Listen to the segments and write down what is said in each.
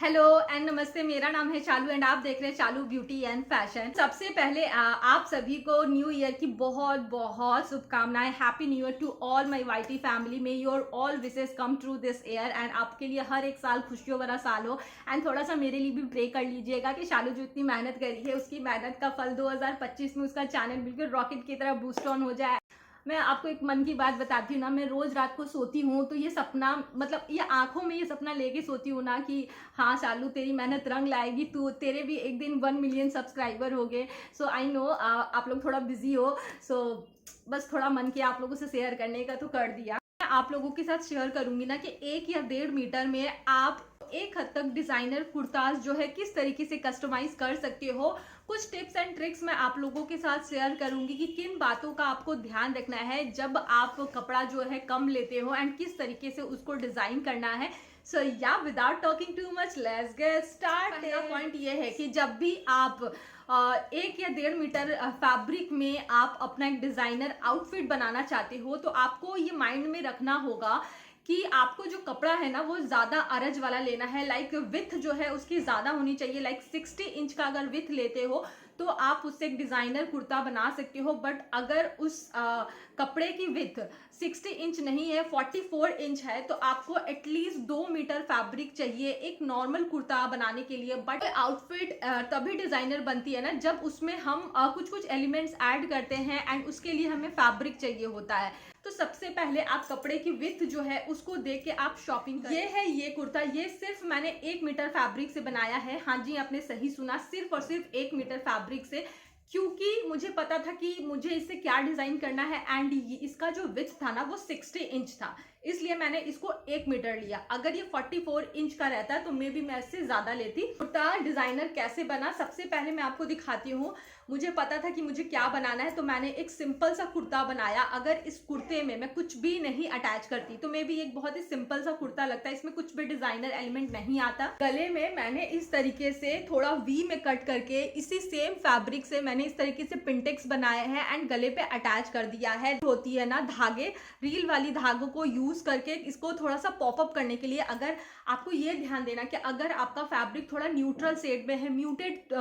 Hello and नमस्ते। मेरा नाम है चालू एंड आप देख रहे हैं चालू ब्यूटी एंड फैशन। सबसे पहले आप सभी को न्यू ईयर की बहुत बहुत शुभकामनाएं। Happy new year to all my YT family. May your all wishes come true this year and आपके लिए हर एक साल खुशियों भरा साल हो। एंड थोड़ा सा मेरे लिए भी प्रे कर लीजिएगा कि चालू जो इतनी मेहनत करी है उसकी मेहनत का फल 2025 में उसका चैनल बिल्कुल रॉकेट की तरह बूस्ट ऑन हो जाए। मैं आपको एक मन की बात बताती हूँ ना, मैं रोज रात को सोती हूँ तो ये सपना, मतलब ये आंखों में ये सपना लेके सोती हूँ ना कि हाँ चालू तेरी मेहनत रंग लाएगी, तू तेरे भी एक दिन 1 मिलियन सब्सक्राइबर हो गए। सो आई नो आप लोग थोड़ा बिजी हो, सो बस थोड़ा मन किया आप लोगों से शेयर करने का तो कर दिया। मैं आप लोगों के साथ शेयर करूंगी ना कि 1 या 1.5 मीटर में आप एक हद तक डिजाइनर कुर्ताज जो है किस तरीके से कस्टमाइज कर सकते हो। कुछ टिप्स एंड ट्रिक्स मैं आप लोगों के साथ शेयर करूंगी कि किन बातों का आपको ध्यान रखना है जब आप कपड़ा जो है कम लेते हो एंड किस तरीके से उसको डिजाइन करना है। सो या without talking too much let's get start. पहला पॉइंट ये है कि जब भी आप 1 या 1.5 मीटर फैब्रिक में आप अपना एक डिजाइनर आउटफिट बनाना चाहते हो तो आपको ये माइंड में रखना होगा कि आपको जो कपड़ा है ना वो ज्यादा अरज वाला लेना है। लाइक विथ जो है उसकी ज्यादा होनी चाहिए। लाइक 60 इंच का अगर विथ लेते हो तो आप उससे एक डिजाइनर कुर्ता बना सकते हो। बट अगर उस कपड़े की विथ 60 इंच नहीं है, 44 इंच है, तो आपको एटलीस्ट 2 मीटर फैब्रिक चाहिए एक नॉर्मल कुर्ता बनाने के लिए। बट आउटफिट तभी डिजाइनर बनती है ना जब उसमें हम कुछ कुछ एलिमेंट्स ऐड करते हैं एंड उसके लिए हमें फैब्रिक चाहिए होता है। तो सबसे पहले आप कपड़े की विथ जो है उसको देख के आप शॉपिंग करें। ये है ये कुर्ता, ये सिर्फ मैंने 1 मीटर फैब्रिक से बनाया है। हाँ जी, आपने सही सुना, सिर्फ और सिर्फ 1 मीटर फैब्रिक से, क्योंकि मुझे पता था कि मुझे इससे क्या डिजाइन करना है। एंड इसका जो विथ था ना वो 60 इंच था, इसलिए मैंने इसको 1 मीटर लिया। अगर ये 44 इंच का रहता तो मे भी मैं इससे ज्यादा लेती। कुर्ता डिजाइनर कैसे बना, सबसे पहले मैं आपको दिखाती हूँ। मुझे पता था कि मुझे क्या बनाना है तो मैंने एक सिंपल सा कुर्ता बनाया। अगर इस कुर्ते में मैं कुछ भी नहीं अटैच करती तो मे भी एक बहुत ही सिंपल सा कुर्ता लगता है, इसमें कुछ भी डिजाइनर एलिमेंट नहीं आता। गले में मैंने इस तरीके से थोड़ा वी में कट करके इसी सेम फैब्रिक से मैंने इस तरीके से पिंटेक्स बनाए हैं एंड गले पे अटैच कर दिया है। होती है ना धागे, रील वाली धागों को यूज करके इसको थोड़ा सा पॉपअप करने के लिए। अगर आपको ये ध्यान देना कि अगर आपका फैब्रिक थोड़ा न्यूट्रल शेड में है, म्यूटेड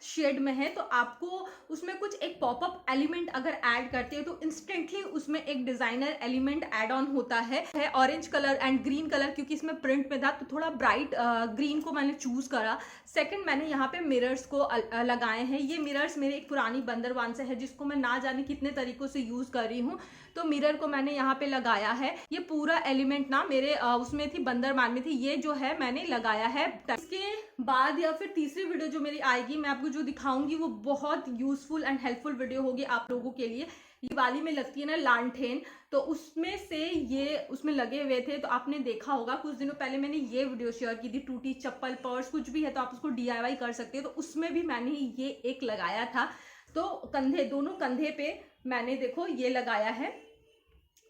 शेड में है, तो आपको उसमें कुछ एक पॉपअप एलिमेंट अगर ऐड करते हो तो इंस्टेंटली उसमें एक डिजाइनर एलिमेंट ऐड ऑन होता है। Orange colour and green colour, क्योंकि इसमें प्रिंट में था तो थोड़ा ब्राइट ग्रीन को मैंने चूज करा। सेकंड, मैंने यहाँ पे मिरर्स को लगाए हैं। ये मिरर्स मेरे एक पुरानी बंदरवान से है जिसको मैं ना जाने कितने तरीकों से यूज कर रही हूँ, तो मिरर को मैंने यहाँ पे लगाया है। ये पूरा एलिमेंट ना मेरे उसमें थी, बंदरबान में थी, ये जो है मैंने लगाया है। इसके बाद या फिर तीसरी वीडियो जो मेरी आएगी मैं आपको जो दिखाऊंगी वो बहुत यूजफुल एंड हेल्पफुल वीडियो होगी आप लोगों के लिए। दिवाली में लगती है ना लालटेन, तो उसमें से ये उसमें लगे हुए थे। तो आपने देखा होगा कुछ दिनों पहले मैंने ये वीडियो शेयर की थी, टूटी चप्पल पर्स कुछ भी है तो आप उसको DIY कर सकते हो। तो उसमें भी मैंने ये एक लगाया था। तो कंधे, दोनों कंधे पे मैंने देखो ये लगाया है,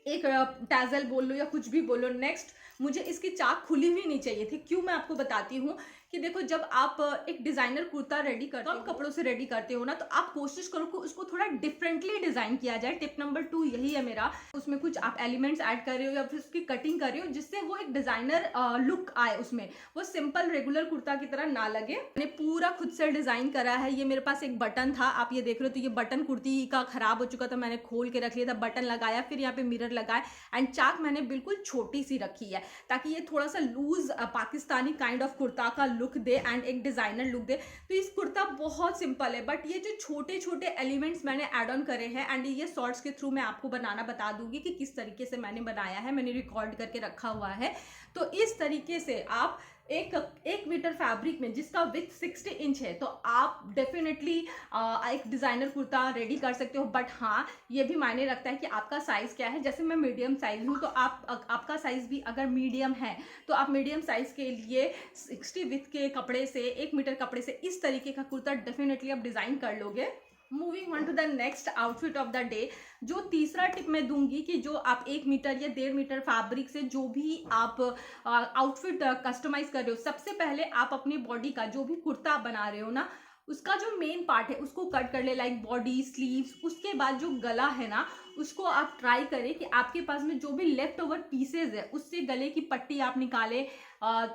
एक टैजल बोल लो या कुछ भी बोलो। नेक्स्ट, मुझे इसकी चाक खुली हुई नहीं चाहिए थी। क्यों, मैं आपको बताती हूँ कि देखो जब आप एक डिजाइनर कुर्ता रेडी करते हो, कपड़ों से रेडी करते हो ना, तो आप कोशिश करो कि उसको थोड़ा डिफरेंटली डिजाइन किया जाए। टिप नंबर 2 यही है मेरा। उसमें कुछ आप एलिमेंट्स ऐड कर रहे हो या फिर उसकी कटिंग कर रहे हो जिससे वो एक डिजाइनर लुक आए, उसमें वो सिंपल रेगुलर कुर्ता की तरह ना लगे। मैंने पूरा खुद से डिजाइन करा है। ये मेरे पास एक बटन था, आप ये देख रहे हो, तो ये बटन कुर्ती का खराब हो चुका था, मैंने खोल के रख लिया था, बटन लगाया, फिर यहाँ पे मिरर लगाया एंड चाक मैंने बिल्कुल छोटी सी रखी है ताकि ये थोड़ा सा loose Pakistani kind of kurta का लुक दे एंड एक डिजाइनर लुक दे। तो इस कुर्ता बहुत सिंपल है, बट ये जो छोटे छोटे एलिमेंट्स मैंने ऐड ऑन करे हैं एंड ये शॉर्ट्स के थ्रू मैं आपको बनाना बता दूंगी कि किस तरीके से मैंने बनाया है, मैंने रिकॉर्ड करके रखा हुआ है। तो इस तरीके से आप एक मीटर फैब्रिक में जिसका विथ 60 इंच है तो आप डेफिनेटली एक डिजाइनर कुर्ता रेडी कर सकते हो। बट हाँ, ये भी मायने रखता है कि आपका साइज क्या है। जैसे मैं मीडियम साइज हूँ, तो आपका साइज भी अगर मीडियम है तो आप मीडियम साइज के लिए 60 विथ के कपड़े से, 1 मीटर कपड़े से इस तरीके का कुर्ता डेफिनेटली आप डिजाइन कर लोगे। Moving on to the next outfit of the day, जो तीसरा टिप मैं दूंगी कि जो आप 1 मीटर या 1.5 मीटर फैब्रिक से जो भी आप आउटफिट कस्टमाइज कर रहे हो, सबसे पहले आप अपनी बॉडी का जो भी कुर्ता बना रहे हो ना उसका जो मेन पार्ट है उसको कट कर ले, लाइक बॉडी, स्लीव्स। उसके बाद जो गला है ना, उसको आप ट्राई करें कि आपके पास में जो भी लेफ्ट ओवर पीसेज है उससे गले की पट्टी आप निकालें।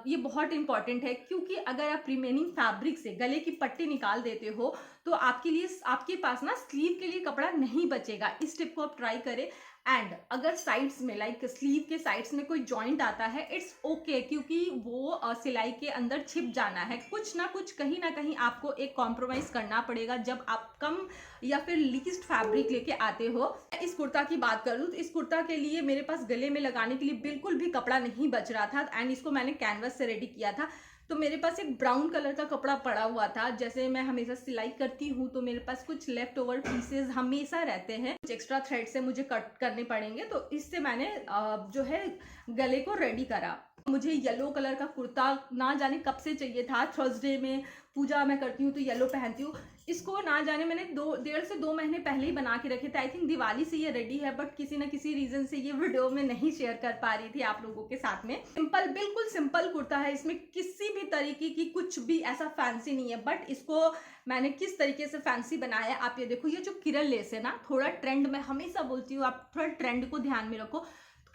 ये बहुत इंपॉर्टेंट है, क्योंकि अगर आप रिमेनिंग फैब्रिक से गले की पट्टी निकाल देते हो तो आपके लिए, आपके पास ना स्लीव के लिए कपड़ा नहीं बचेगा। इस टिप को आप ट्राई करें। एंड अगर साइड्स में, लाइक स्लीव के साइड्स में कोई जॉइंट आता है, इट्स ओके, क्योंकि वो सिलाई के अंदर छिप जाना है। कुछ ना कुछ, कहीं ना कहीं आपको एक कॉम्प्रोमाइज करना पड़ेगा जब आप कम या फिर लीस्ट फैब्रिक लेके आते हो। इस कुर्ता की बात करूँ तो इस कुर्ता के लिए मेरे पास गले में लगाने के लिए बिल्कुल भी कपड़ा नहीं बच रहा था, एंड इसको मैंने कैनवस से रेडी किया था। तो मेरे पास एक ब्राउन कलर का कपड़ा पड़ा हुआ था। जैसे मैं हमेशा सिलाई करती हूँ तो मेरे पास कुछ लेफ्ट ओवर पीसेस हमेशा रहते हैं, कुछ एक्स्ट्रा थ्रेड से मुझे कट करने पड़ेंगे, तो इससे मैंने जो है गले को रेडी करा। मुझे येलो कलर का कुर्ता ना जाने कब से चाहिए था। थर्सडे में पूजा मैं करती हूँ तो येलो पहनती हूँ। इसको ना जाने मैंने 1.5 से 2 महीने पहले ही बना के रखे थे। आई थिंक दिवाली से ये रेडी है, बट किसी ना किसी रीजन से ये वीडियो में नहीं शेयर कर पा रही थी आप लोगों के साथ में। सिंपल, बिल्कुल सिंपल कुर्ता है, इसमें किसी भी तरीके की कुछ भी ऐसा फैंसी नहीं है। बट इसको मैंने किस तरीके से फैंसी बनाया है आप ये देखो। ये जो किरण लेस है ना, थोड़ा ट्रेंड, मैं हमेशा बोलती हूँ आप थोड़ा ट्रेंड को ध्यान में रखो।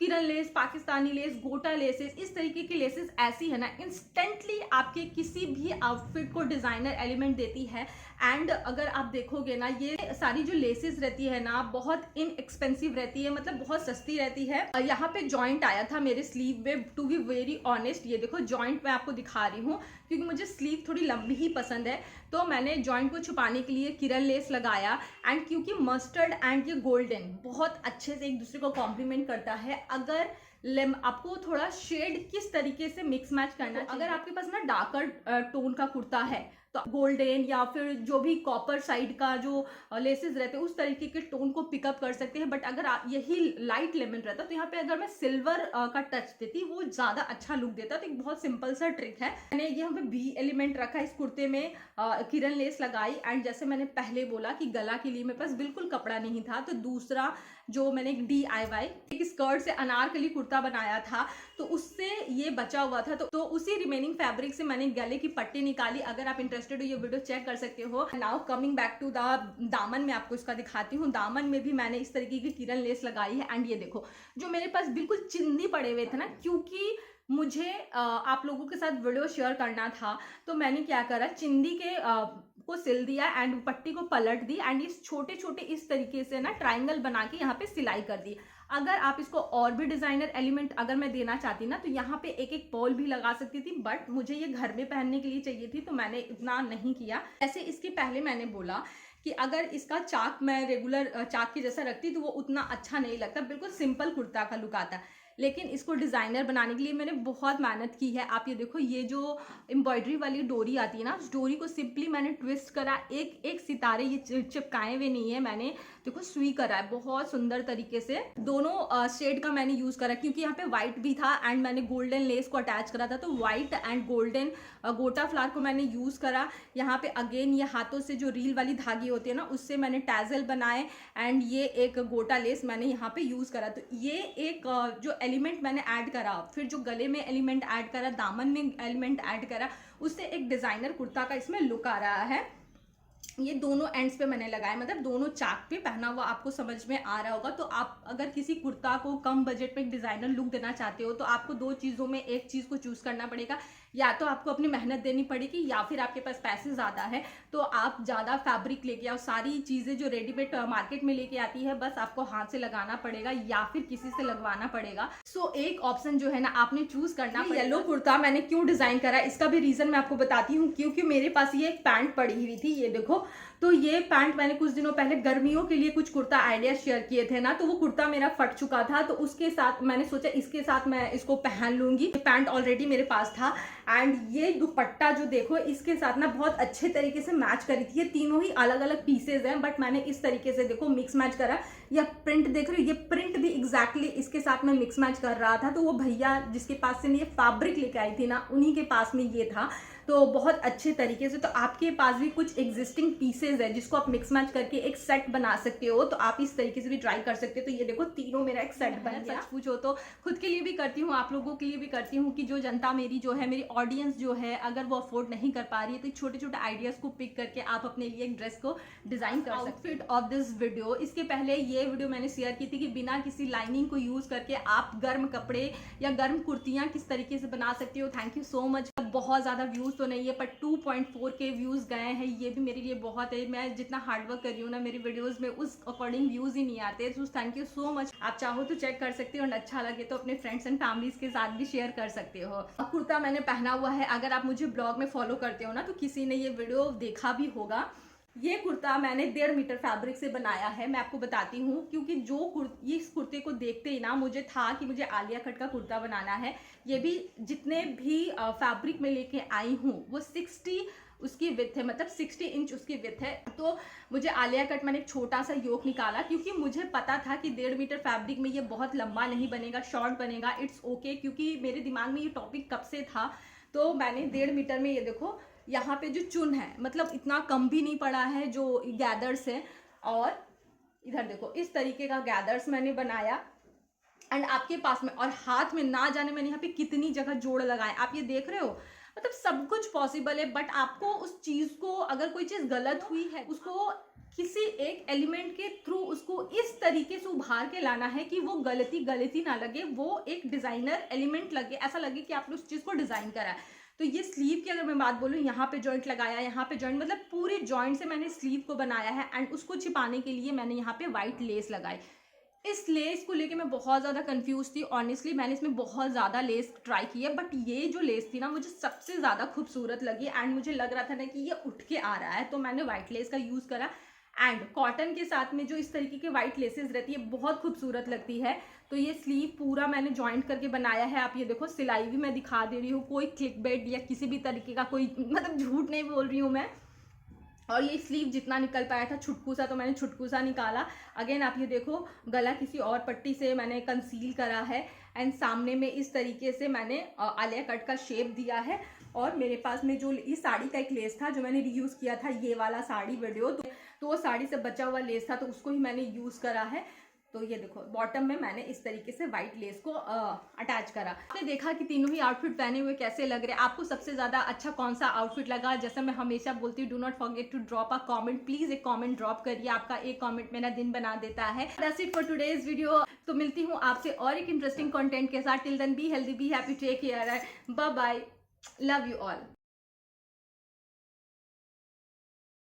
किरण लेस, पाकिस्तानी लेस, गोटा लेसेस, इस तरीके की लेसेस ऐसी है ना, इंस्टेंटली आपके किसी भी आउटफिट को डिजाइनर एलिमेंट देती है। एंड अगर आप देखोगे ना, ये सारी जो लेसेस रहती है ना, बहुत इनएक्सपेंसिव रहती है, मतलब बहुत सस्ती रहती है। यहाँ पे जॉइंट आया था मेरे स्लीव में, टू बी वेरी ऑनेस्ट। ये देखो जॉइंट मैं आपको दिखा रही हूँ, क्योंकि मुझे स्लीव थोड़ी लंबी ही पसंद है, तो मैंने जॉइंट को छुपाने के लिए किरण लेस लगाया। एंड क्योंकि मस्टर्ड एंड ये गोल्डन बहुत अच्छे से एक दूसरे को कॉम्प्लीमेंट करता है। अगर आपको थोड़ा शेड किस तरीके से मिक्स मैच करना है, अगर आपके पास ना डार्कर टोन का कुर्ता है तो गोल्डन या फिर जो भी कॉपर साइड का जो लेसेस रहते हैं उस तरीके के टोन को पिकअप कर सकते हैं। बट अगर यही लाइट लेमन रहता तो यहाँ पे अगर मैं सिल्वर का टच देती वो ज्यादा अच्छा लुक देता। तो एक बहुत सिंपल सा ट्रिक है। मैंने यहाँ पे भी एलिमेंट रखा इस कुर्ते में, किरण लेस लगाई। एंड जैसे मैंने पहले बोला कि गला के लिए मेरे पास बिल्कुल कपड़ा नहीं था, तो दूसरा जो मैंने एक DIY एक स्कर्ट से अनारकली कुर्ता बनाया था, तो उससे ये बचा हुआ था। तो उसी रिमेनिंग फैब्रिक से मैंने गले की पट्टी निकाली। अगर आप इंटरेस्टेड हो ये वीडियो चेक कर सकते हो। Now coming back to the daman, में आपको इसका दिखाती हूँ। दामन में भी मैंने इस तरीके की किरण लेस लगाई है। एंड ये देखो, जो मेरे पास बिल्कुल चिंदी पड़े हुए थे ना, क्योंकि मुझे आप लोगों के साथ वीडियो शेयर करना था, तो मैंने क्या करा, चिंदी के को सिल दिया एंड पट्टी को पलट दी। एंड इस छोटे छोटे इस तरीके से ना ट्रायंगल बना के यहाँ पे सिलाई कर दी। अगर आप इसको और भी डिजाइनर एलिमेंट अगर मैं देना चाहती ना, तो यहाँ पे एक एक पर्ल भी लगा सकती थी, बट मुझे ये घर में पहनने के लिए चाहिए थी, तो मैंने इतना नहीं किया। ऐसे इसके पहले मैंने बोला कि अगर इसका चाक मैं रेगुलर चाक के जैसा रखती तो वो उतना अच्छा नहीं लगता, बिल्कुल सिंपल कुर्ता का लुक आता। लेकिन इसको डिजाइनर बनाने के लिए मैंने बहुत मेहनत की है। आप ये देखो, ये जो एम्ब्रॉयडरी वाली डोरी आती है ना, उस डोरी को सिंपली मैंने ट्विस्ट करा। एक एक सितारे ये चिपकाए हुए नहीं है, मैंने देखो सुई करा है बहुत सुंदर तरीके से। दोनों शेड का मैंने यूज करा, क्योंकि यहाँ पे व्हाइट भी था एंड मैंने गोल्डन लेस को अटैच करा था, तो व्हाइट एंड गोल्डन गोटा फ्लावर को मैंने यूज करा। यहाँ पे अगेन ये हाथों से जो रील वाली धागे होते हैं ना, उससे मैंने टैजल बनाए। एंड ये एक गोटा लेस मैंने यहाँ पे यूज करा। तो ये एक जो एलिमेंट मैंने ऐड करा, फिर जो गले में एलिमेंट ऐड करा, दामन में एलिमेंट ऐड करा, उससे एक डिजाइनर कुर्ता का इसमें लुक आ रहा है। ये दोनों एंड्स पे मैंने लगाया, मतलब दोनों चाक पे पहना हुआ आपको समझ में आ रहा होगा। तो आप अगर किसी कुर्ता को कम बजट में एक डिजाइनर लुक देना चाहते हो, तो आपको 2 चीजों में एक चीज को चूज करना पड़ेगा। या तो आपको अपनी मेहनत देनी पड़ेगी, या फिर आपके पास पैसे ज्यादा है तो आप ज्यादा फैब्रिक लेके आओ। सारी चीजें जो रेडीमेड मार्केट में लेके आती है, बस आपको हाथ से लगाना पड़ेगा या फिर किसी से लगवाना पड़ेगा। सो एक ऑप्शन जो है ना, आपने चूज करना। येलो कुर्ता मैंने क्यों डिजाइन करा, इसका भी रीजन मैं आपको बताती हूँ। क्योंकि मेरे पास ये एक पैंट पड़ी हुई थी, ये देखो। तो ये पैंट मैंने कुछ दिनों पहले गर्मियों के लिए कुछ कुर्ता आइडिया शेयर किए थे ना, तो वो कुर्ता मेरा फट चुका था। तो उसके साथ मैंने सोचा इसके साथ मैं इसको पहन लूंगी। पैंट ऑलरेडी मेरे पास था। एंड ये दुपट्टा जो देखो, इसके साथ ना बहुत अच्छे तरीके से मैच करी थी। ये तीनों ही अलग अलग पीसेज हैं, बट मैंने इस तरीके से देखो मिक्स मैच करा। या प्रिंट देख रहे हो, ये प्रिंट भी एग्जैक्टली इसके साथ में मिक्स मैच कर रहा था। तो वो भैया जिसके पास से मैं ये फैब्रिक लेके आई थी ना, उन्हीं के पास में ये था, तो बहुत अच्छे तरीके से। तो आपके पास भी कुछ एग्जिस्टिंग पीसेज है जिसको आप मिक्स मैच करके एक सेट बना सकते हो, तो आप इस तरीके से भी ट्राई कर सकते हो। तो ये देखो तीनों मेरा एक सेट बन गया। सच पूछो तो खुद के लिए भी करती हूँ, आप लोगों के लिए भी करती हूँ कि जो जनता मेरी जो है, मेरी ऑडियंस जो है, अगर वो अफोर्ड नहीं कर पा रही है तो छोटे छोटे आइडियाज को पिक करके आप अपने लिए एक ड्रेस को डिजाइन कर सकते हो। आउटफिट ऑफ दिस वीडियो, इसके पहले ये वीडियो मैंने शेयर की थी कि बिना किसी लाइनिंग को यूज करके आप गर्म कपड़े या गर्म कुर्तियां किस तरीके से बना सकते हो। Thank you so much. बहुत ज्यादा व्यूज तो नहीं है पर 2.4K व्यूज गए हैं, ये भी मेरे लिए बहुत है। मैं जितना हार्डवर्क कर रही हूँ ना मेरी वीडियोस में, उस अकॉर्डिंग व्यूज ही नहीं आते। तो थैंक यू सो मच। आप चाहो तो चेक कर सकते हो और अच्छा लगे तो अपने फ्रेंड्स एंड फैमिलीज के साथ भी शेयर कर सकते हो। कुर्ता मैंने पहना हुआ है, अगर आप मुझे ब्लॉग में फॉलो करते हो ना तो किसी ने ये वीडियो देखा भी होगा। ये कुर्ता मैंने 1.5 मीटर फैब्रिक से बनाया है। मैं आपको बताती हूँ क्योंकि ये इस कुर्ते को देखते ही ना मुझे था कि मुझे आलिया कट का कुर्ता बनाना है। ये भी जितने भी फैब्रिक में लेके आई हूँ वो 60 उसकी विथ है, मतलब 60 इंच उसकी विथ है। तो मुझे आलिया कट मैंने एक छोटा सा योक निकाला क्योंकि मुझे पता था कि 1.5 मीटर फैब्रिक में ये बहुत लंबा नहीं बनेगा, शॉर्ट बनेगा। इट्स ओके, क्योंकि मेरे दिमाग में ये टॉपिक कब से था। तो मैंने 1.5 मीटर में, ये देखो यहाँ पे जो चुन है, मतलब इतना कम भी नहीं पड़ा है जो गैदर्स है, और इधर देखो इस तरीके का गैदर्स मैंने बनाया। एंड आपके पास में, और हाथ में ना जाने मैंने यहाँ पे कितनी जगह जोड़ लगाए, आप ये देख रहे हो। मतलब सब कुछ पॉसिबल है, बट आपको उस चीज को, अगर कोई चीज गलत हुई है उसको किसी एक एलिमेंट के थ्रू उसको इस तरीके से उभार के लाना है कि वो गलती ना लगे, वो एक डिजाइनर एलिमेंट लगे, ऐसा लगे कि आपने उस चीज को डिजाइन करा है। तो ये स्लीव की अगर मैं बात बोलूँ, यहाँ पे जॉइंट लगाया, यहाँ पे जॉइंट, मतलब पूरे जॉइंट से मैंने स्लीव को बनाया है। एंड उसको छिपाने के लिए मैंने यहाँ पे व्हाइट लेस लगाई। इस लेस को लेके मैं बहुत ज़्यादा कंफ्यूज थी ऑनेस्टली। मैंने इसमें बहुत ज़्यादा लेस ट्राई की है, बट ये जो लेस थी ना मुझे सबसे ज़्यादा खूबसूरत लगी। एंड मुझे लग रहा था ना कि ये उठ के आ रहा है, तो मैंने व्हाइट लेस का यूज़ करा। एंड कॉटन के साथ में जो इस तरीके के व्हाइट लेसेस रहती है बहुत खूबसूरत लगती है। तो ये स्लीव पूरा मैंने जॉइंट करके बनाया है। आप ये देखो, सिलाई भी मैं दिखा दे रही हूँ, कोई क्लिक बेड या किसी भी तरीके का कोई, मतलब झूठ नहीं बोल रही हूँ मैं। और ये स्लीव जितना निकल पाया था छुटकू सा, तो मैंने छुटकू सा निकाला। अगेन आप ये देखो, गला किसी और पट्टी से मैंने कंसील करा है। एंड सामने में इस तरीके से मैंने आलिया कट का शेप दिया है। और मेरे पास में जो इस साड़ी का एक लेस था जो मैंने रीयूज़ किया था, ये वाला साड़ी वीडियो, तो वो साड़ी से बचा हुआ लेस था, तो उसको ही मैंने यूज़ करा है। तो ये देखो बॉटम में मैंने इस तरीके से व्हाइट लेस को अटैच करा। आपने देखा कि तीनों ही आउटफिट पहने हुए कैसे लग रहे हैं। आपको सबसे ज्यादा अच्छा कौन सा आउटफिट लगा? जैसा मैं हमेशा बोलती हूँ, do not forget to drop a comment. Please एक कमेंट ड्रॉप करिए, आपका एक कमेंट मेरा दिन बना देता है। That's it for today's video. तो मिलती हूँ आपसे और एक इंटरेस्टिंग कंटेंट के साथ। Till then be healthy, be happy, take care, bye bye, love you all.